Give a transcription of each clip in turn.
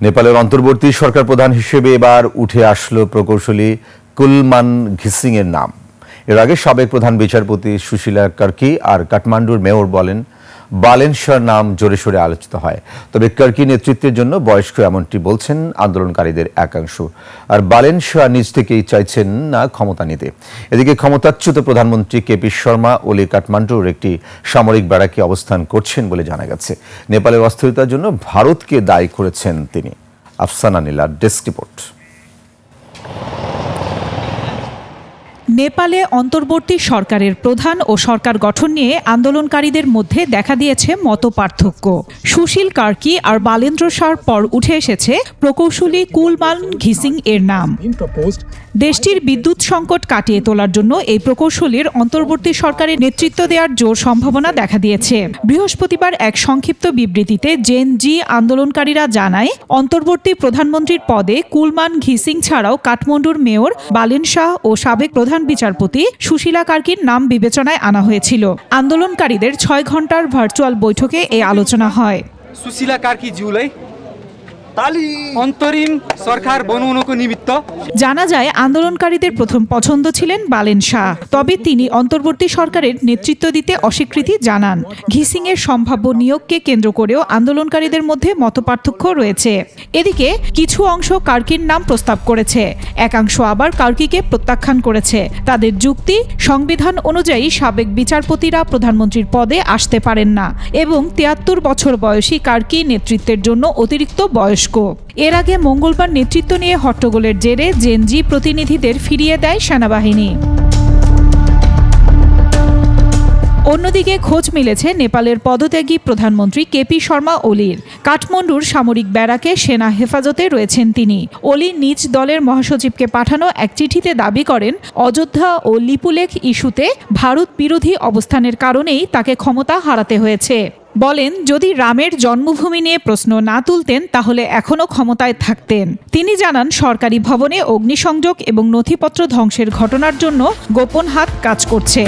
নেপালের অন্তর্বর্তী সরকার প্রধান হিসেবে এবার উঠে আসলো প্রকৌশলী কুলমান ঘিসিং এর নাম। এর আগে সাবেক প্রধান বিচারপতি সুশীলা কার্কি আর কাঠমান্ডুর মেয়র বালেন শাহর নাম জোরে সোরে আলোচিত হয়। তবে কার্কি নেতৃত্বের জন্য বয়স্ক, এমনটি বলছেন আন্দোলনকারীদের একাংশ। আর বালেন শাহ নিজ থেকেই চাইছেন না ক্ষমতা নিতে। এদিকে ক্ষমতাচ্যুত প্রধানমন্ত্রী কেপি শর্মা ওলি কাঠমান্ডুর একটি সামরিক ব্যারাকে অবস্থান করছেন বলে জানা গেছে। নেপালের অস্থিরতার জন্য ভারতকে দায়ী করেছেন তিনি। আফসানা নীলার ডেস্ক রিপোর্ট। নেপালে অন্তর্বর্তী সরকারের প্রধান ও সরকার গঠন নিয়ে আন্দোলনকারীদের মধ্যে দেখা দিয়েছে মতপার্থক্য। সুশীল কার্কি আর বালেন্দ্র শাহর পর উঠে এসেছে প্রকৌশলী কুলমান ঘিসিং এর নাম। দেশটির বিদ্যুৎ সংকট কাটিয়ে তোলার জন্য এই প্রকৌশলীর অন্তর্বর্তী সরকারের নেতৃত্ব দেওয়ার জোর সম্ভাবনা দেখা দিয়েছে। বৃহস্পতিবার এক সংক্ষিপ্ত বিবৃতিতে জেএনজি আন্দোলনকারীরা জানায়, অন্তর্বর্তী প্রধানমন্ত্রীর পদে কুলমান ঘিসিং ছাড়াও কাঠমান্ডুর মেয়র বালেন শাহ ও সাবেক প্রধান বিচারপতি সুশীলা কার্কির নাম বিবেচনায় আনা হয়েছিল। আন্দোলনকারীদের 6 ঘন্টার ভার্চুয়াল বৈঠকে এই আলোচনা হয়। सुशीला कार्की ज्यूलाई অন্তরিম সরকার বনাউनको নিমিত্ত জানা যায় আন্দোলনকারীদের প্রথম পছন্দ ছিলেন বালেন শাহ, তবে তিনি অন্তর্বর্তী সরকারের নেতৃত্ব দিতে অস্বীকৃতি জানান। ঘিসিং এর সম্ভাব্য নিয়োগকে কেন্দ্র করেও আন্দোলনকারীদের মধ্যে মতপার্থক্য রয়েছে। এদিকে কিছু অংশ কার্কির নাম প্রস্তাব করেছে, একাংশ আবার কার্কিকে প্রত্যাখ্যান করেছে। তাদের যুক্তি, সংবিধান অনুযায়ী সাবেক বিচারপতিরা প্রধানমন্ত্রীর পদে আসতে পারেন না এবং 73 বছর বয়সী কার্কি নেতৃত্বের জন্য অতিরিক্ত বয়স্ক। এর আগে মঙ্গলবার নেতৃত্ব নিয়ে হট্টগোলের জেরে জেএনজি প্রতিনিধিদের ফিরিয়ে দেয় সেনাবাহিনী। অন্যদিকে খোঁজ মিলেছে নেপালের পদত্যাগী প্রধানমন্ত্রী কেপি শর্মা ওলির। কাঠমান্ডুর সামরিক ব্যারাকে সেনা হেফাজতে রয়েছেন তিনি। ওলি নিজ দলের মহাসচিবকে পাঠানো এক চিঠিতে দাবি করেন, অযোধ্যা ও লিপুলেখ ইস্যুতে ভারত বিরোধী অবস্থানের কারণেই তাকে ক্ষমতা হারাতে হয়েছে। বলেন, যদি রামের জন্মভূমি নিয়ে প্রশ্ন না তুলতেন তাহলে এখনও ক্ষমতায় থাকতেন। তিনি জানান, সরকারি ভবনে অগ্নিসংযোগ এবং নথিপত্র ধ্বংসের ঘটনার জন্য গোপন হাত কাজ করছে।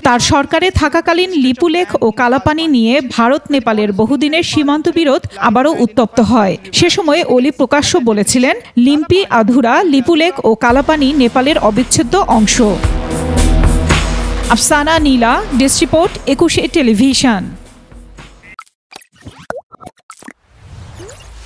তার সরকারে থাকাকালীন লিপুলেখ ও কালাপানি নিয়ে ভারত নেপালের বহুদিনের সীমান্ত বিরোধ আবারও উত্তপ্ত হয়। সে সময় ওলি প্রকাশ্য বলেছিলেন, লিম্পি আধুরা, লিপুলেখ ও কালাপানি নেপালের অবিচ্ছেদ্য অংশ। আফসানা নীলা, ডেস্ক রিপোর্ট, 21 টেলিভিশন।